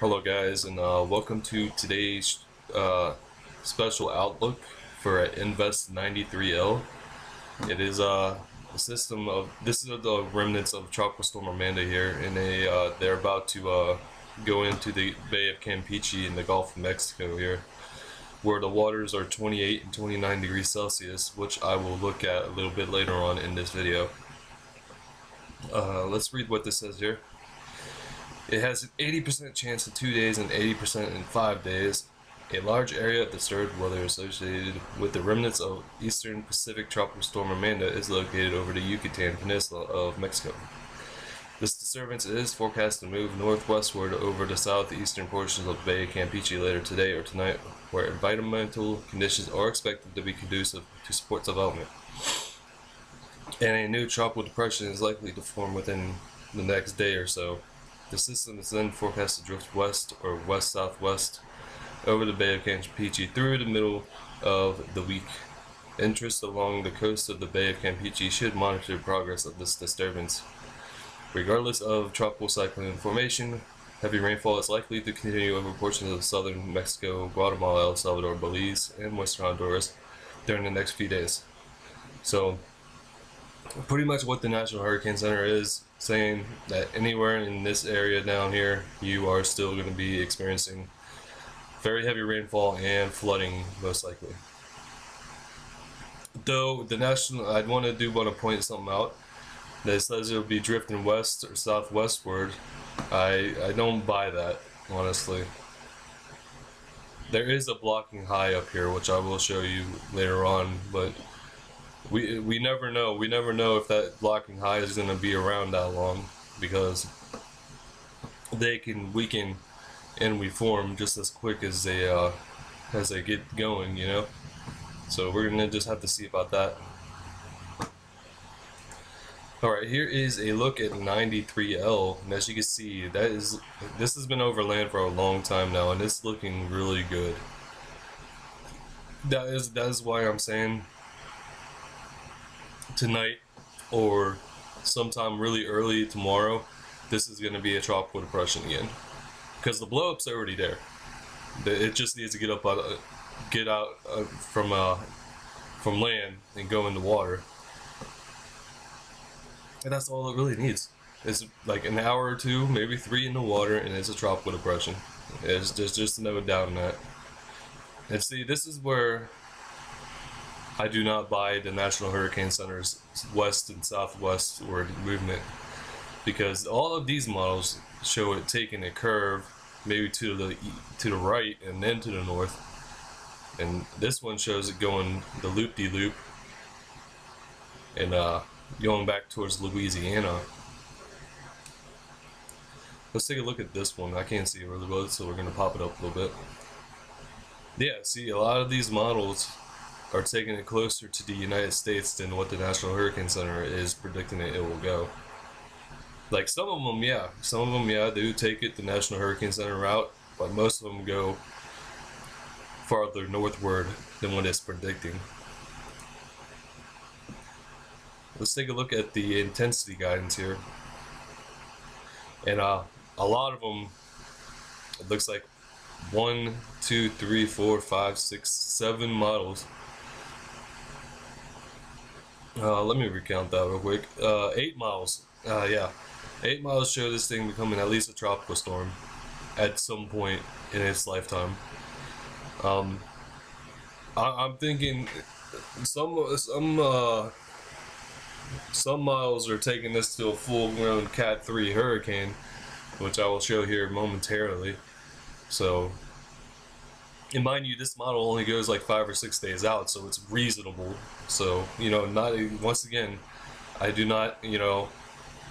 Hello guys, and welcome to today's special outlook for Invest 93L. It is a system of, this is the remnants of Tropical Storm Amanda here, and they're about to go into the Bay of Campeche in the Gulf of Mexico here, where the waters are 28 and 29 degrees Celsius, which I will look at a little bit later on in this video. Let's read what this says here. It has an 80% chance in 2 days and 80% in 5 days. A large area of disturbed weather associated with the remnants of Eastern Pacific Tropical Storm Amanda is located over the Yucatan Peninsula of Mexico. This disturbance is forecast to move northwestward over the southeastern portions of the Bay of Campeche later today or tonight, where environmental conditions are expected to be conducive to support development. And a new tropical depression is likely to form within the next day or so. The system is then forecast to drift west or west-southwest over the Bay of Campeche through the middle of the week. Interests along the coast of the Bay of Campeche should monitor the progress of this disturbance. Regardless of tropical cyclone formation, heavy rainfall is likely to continue over portions of southern Mexico, Guatemala, El Salvador, Belize, and western Honduras during the next few days. So, pretty much what the National Hurricane Center is saying, that anywhere in this area down here, you are still going to be experiencing very heavy rainfall and flooding, most likely. Though the national, I want to point something out that says it'll be drifting west or southwestward. I don't buy that, honestly. There is a blocking high up here, which I will show you later on, but we never know. We never know if that blocking high is going to be around that long, because they can weaken and reform just as quick as they get going, you know. So we're gonna just have to see about that. All right, here is a look at 93L, and as you can see, this has been over land for a long time now, and it's looking really good. That is why I'm saying tonight or sometime really early tomorrow, this is going to be a tropical depression again, because the blow-up's already there. It just needs to get out from land and go in the water, and that's all it really needs. It's like an hour or two, maybe 3 in the water, and it's a tropical depression. There's just no doubt in that. And see, this is where I do not buy the National Hurricane Center's west and southwestward movement, because all of these models show it taking a curve, maybe to the right and then to the north, and this one shows it going the loop-de-loop and going back towards Louisiana. Let's take a look at this one. I can't see it really well, so we're gonna pop it up a little bit. Yeah, see, a lot of these models are taking it closer to the United States than what the National Hurricane Center is predicting that it will go. Like some of them, yeah, they do take it the National Hurricane Center route, but most of them go farther northward than what it's predicting. Let's take a look at the intensity guidance here, and a lot of them, it looks like 1, 2, 3, 4, 5, 6, 7 models. Let me recount that real quick. 8 miles. Yeah, 8 miles show this thing becoming at least a tropical storm at some point in its lifetime. I'm thinking some models are taking this to a full-grown Cat 3 hurricane, which I will show here momentarily. So, and mind you, this model only goes like 5 or 6 days out, so it's reasonable. So, you know, once again, I do not, you know,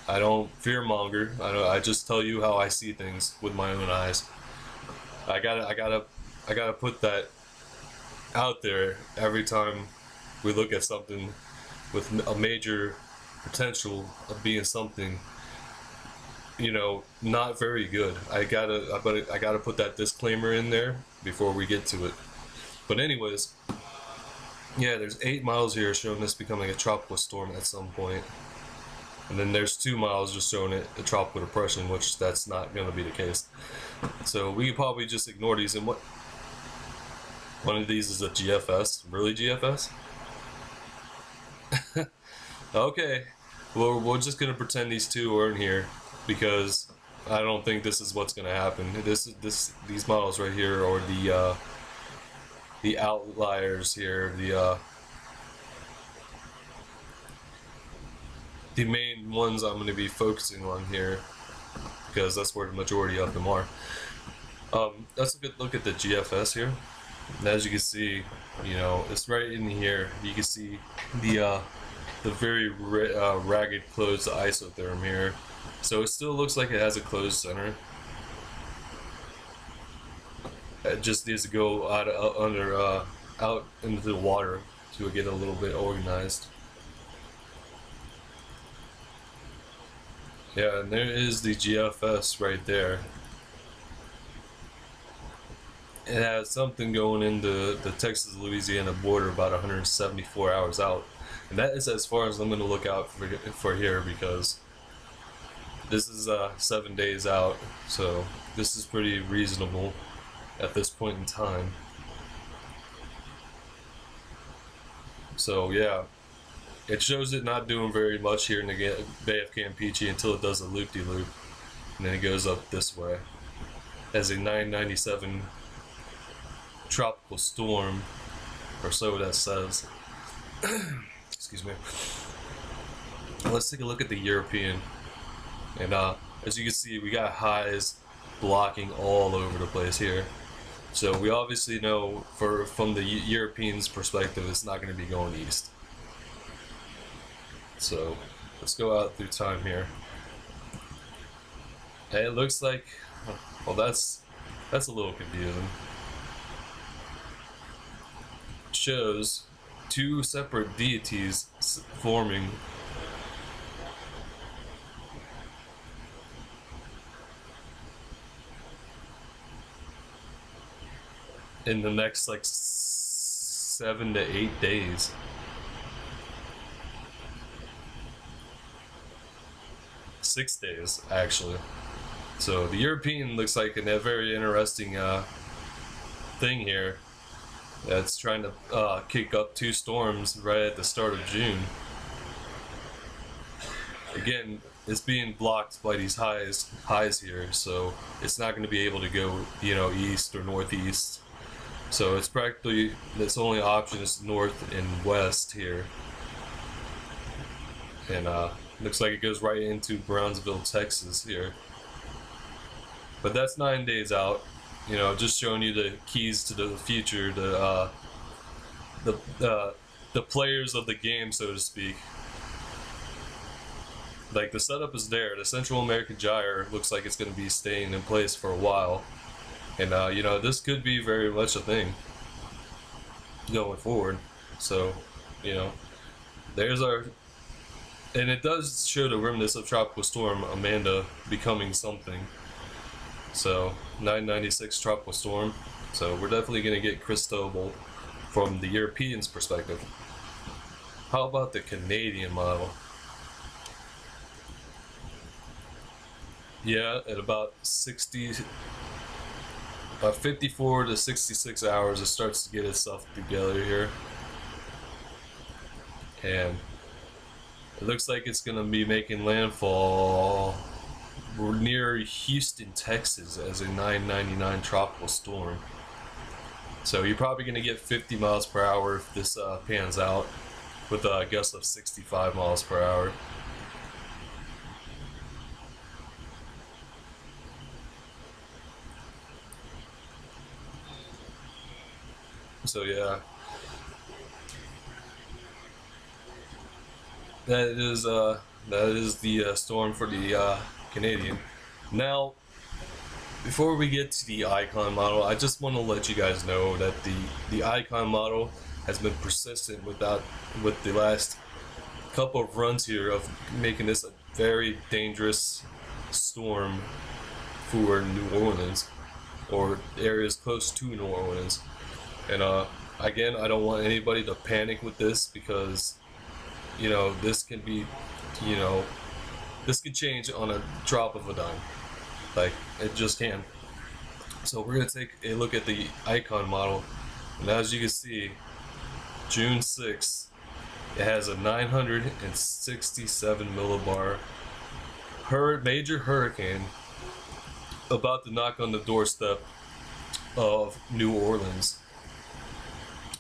I don't fearmonger. I just tell you how I see things with my own eyes. I gotta put that out there every time we look at something with a major potential of being something, you know, not very good. I gotta put that disclaimer in there before we get to it. But anyways, yeah, there's 8 miles here showing this becoming a tropical storm at some point. and then there's 2 miles just showing it a tropical depression, which that's not going to be the case. So we could probably just ignore these. And what one of these is a GFS? Really, GFS? Okay, well, we're just gonna pretend these two aren't here because I don't think this is what's gonna happen. These models right here are the outliers here, the main ones I'm gonna be focusing on here because that's where the majority of them are. Let's look at the GFS here. And as you can see, you know, it's right in here. You can see the very ragged closed isotherm here. So it still looks like it has a closed center. It just needs to go out into the water to get a little bit organized. Yeah, and there is the GFS right there. It has something going into the Texas-Louisiana border about 174 hours out. And that is as far as I'm going to look out for here, because this is 7 days out. So this is pretty reasonable at this point in time. So yeah, it shows it not doing very much here in the Bay of Campeche until it does a loop-de-loop. And then it goes up this way as a 997 tropical storm, or so that says. Excuse me. Let's take a look at the European, and as you can see, we got highs blocking all over the place here. So we obviously know from the Europeans' perspective, it's not going to be going east. So let's go out through time here. And it looks like, well, that's a little confusing. Shows two separate deities forming in the next like 7 to 8 days. Six days actually. So the European looks like a very interesting thing here. That's trying to kick up two storms right at the start of June. Again, it's being blocked by these highs here, so it's not going to be able to go, you know, east or northeast. So it's practically, its only option is north and west here. And looks like it goes right into Brownsville, Texas here. But that's 9 days out. You know, just showing you the keys to the future, the players of the game, so to speak. Like, the setup is there. The Central American gyre looks like it's going to be staying in place for a while, and you know, this could be very much a thing going forward. So, you know, there's our, and it does show the remnants of Tropical Storm Amanda becoming something. So 996 tropical storm. So we're definitely going to get Cristobal from the Europeans' perspective. How about the Canadian model? Yeah, at about 54 to 66 hours, it starts to get itself together here, and it looks like it's going to be making landfall near Houston, Texas as a 999 tropical storm. So you're probably going to get 50 miles per hour if this pans out, with a gust of 65 miles per hour. So yeah, that is the storm for the Canadian. Now, before we get to the Icon model, I just want to let you guys know that the Icon model has been persistent with the last couple of runs here of making this a very dangerous storm for New Orleans or areas close to New Orleans. And again, I don't want anybody to panic with this, because, you know, this can be, you know, This could change on a drop of a dime. Like, it just can. So we're going to take a look at the icon model, and as you can see, June 6th, it has a 967 millibar major hurricane about to knock on the doorstep of New Orleans.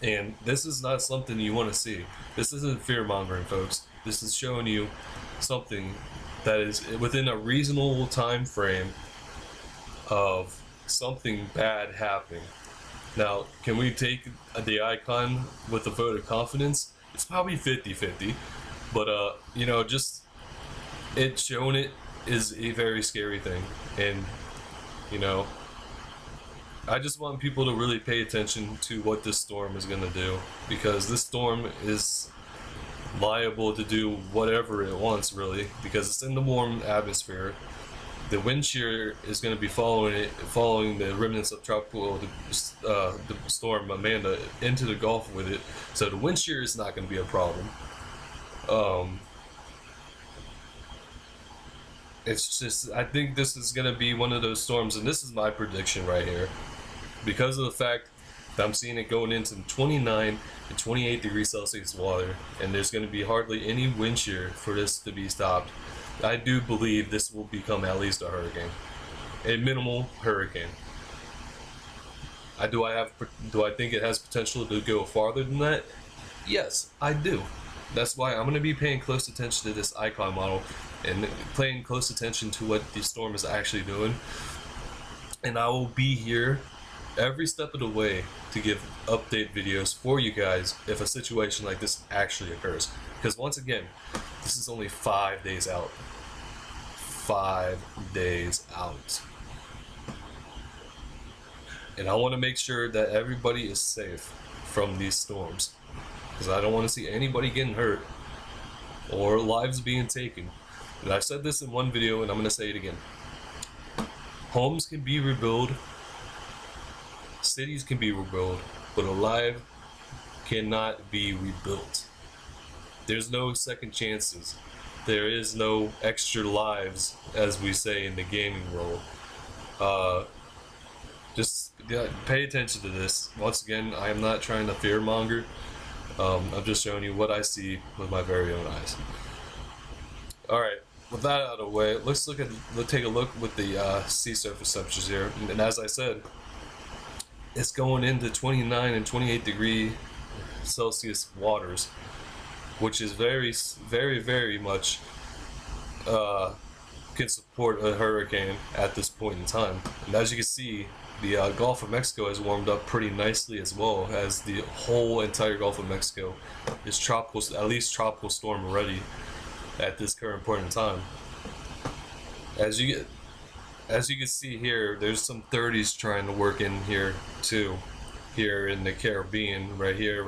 And this is not something you want to see. This isn't fear mongering, folks. This is showing you something that is within a reasonable time frame of something bad happening. Now, can we take the icon with a vote of confidence? It's probably 50-50, but you know, just it showing it is a very scary thing. And you know, I just want people to really pay attention to what this storm is going to do, because this storm is liable to do whatever it wants, really, because it's in the warm atmosphere. The wind shear is going to be following the remnants of the storm Amanda into the Gulf with it, so the wind shear is not going to be a problem. It's just, I think this is going to be one of those storms, and this is my prediction right here, because of the fact that I'm seeing it going into 29 and 28 degrees Celsius water, and there's going to be hardly any wind shear for this to be stopped. I do believe this will become at least a hurricane, a minimal hurricane. Do I think it has potential to go farther than that? Yes, I do. That's why I'm going to be paying close attention to this icon model and paying close attention to what the storm is actually doing. And I will be here every step of the way to give update videos for you guys if a situation like this actually occurs. Because once again, this is only 5 days out. 5 days out. And I want to make sure that everybody is safe from these storms, because I don't want to see anybody getting hurt or lives being taken. And I've said this in one video, and I'm going to say it again. Homes can be rebuilt, cities can be rebuilt, but a life cannot be rebuilt. There's no second chances. There is no extra lives, as we say in the gaming world. Just pay attention to this. Once again, I am not trying to fearmonger. I'm just showing you what I see with my very own eyes. Alright, with that out of the way, let's take a look with the sea surface temperatures here. And as I said, it's going into 29 and 28 degree Celsius waters, which is very, very, very much can support a hurricane at this point in time. And as you can see, the Gulf of Mexico has warmed up pretty nicely, as well as the whole entire Gulf of Mexico is tropical, at least tropical storm ready at this current point in time. As you can see here, there's some 30s trying to work in here too, here in the Caribbean, right here,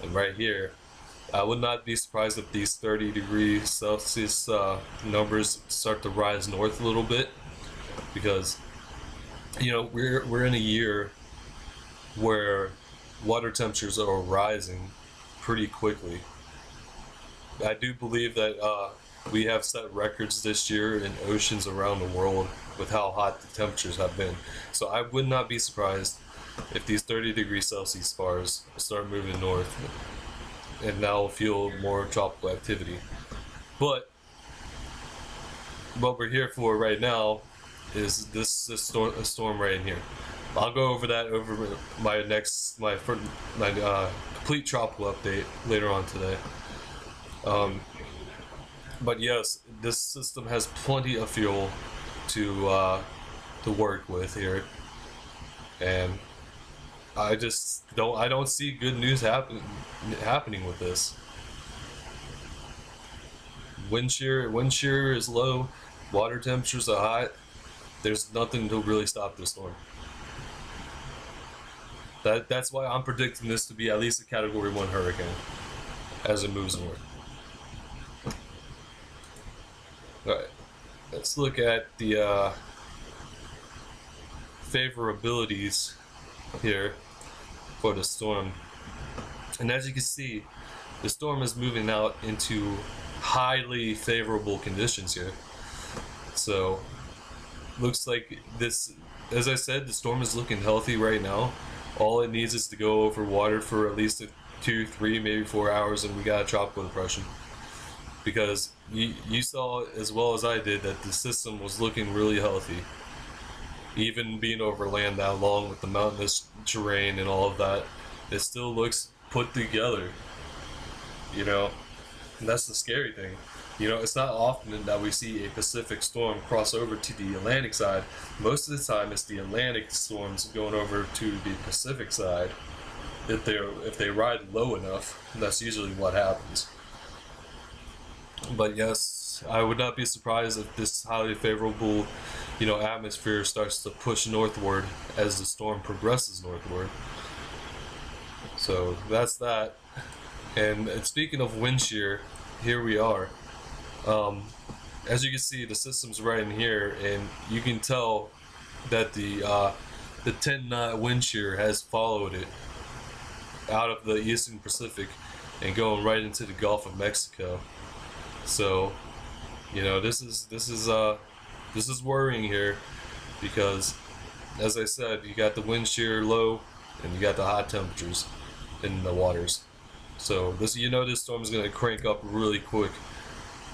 and right here. I would not be surprised if these 30 degrees Celsius numbers start to rise north a little bit, because you know, we're in a year where water temperatures are rising pretty quickly. I do believe that we have set records this year in oceans around the world with how hot the temperatures have been. So I would not be surprised if these 30 degrees Celsius bars start moving north and now feel more tropical activity. But what we're here for right now is this storm right in here. I'll go over that over my complete tropical update later on today. But yes, this system has plenty of fuel to work with here, and I don't see good news happening with this. Wind shear is low, water temperatures are hot. There's nothing to really stop this storm. That's why I'm predicting this to be at least a Category 1 hurricane as it moves north. Alright, let's look at the favorabilities here for the storm. And as you can see, the storm is moving out into highly favorable conditions here. So looks like this, as I said, the storm is looking healthy right now. All it needs is to go over water for at least 2, 3, maybe 4 hours, and we got a tropical depression. Because you saw as well as I did that the system was looking really healthy. Even being over land that long with the mountainous terrain and all of that, it still looks put together. You know, and that's the scary thing. You know, it's not often that we see a Pacific storm cross over to the Atlantic side. Most of the time, it's the Atlantic storms going over to the Pacific side. If they ride low enough, that's usually what happens. But yes, I would not be surprised if this highly favorable, atmosphere starts to push northward as the storm progresses northward. So that's that. And speaking of wind shear, here we are. As you can see, the system's right in here, and you can tell that the 10-knot wind shear has followed it out of the Eastern Pacific and going right into the Gulf of Mexico. So, this is worrying here because, as I said, you got the wind shear low and you got the hot temperatures in the waters. So this storm is gonna crank up really quick.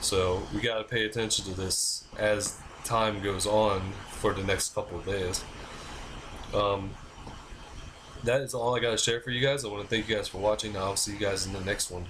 So we gotta pay attention to this as time goes on for the next couple of days. That is all I gotta share for you guys. I want to thank you guys for watching. I'll see you guys in the next one.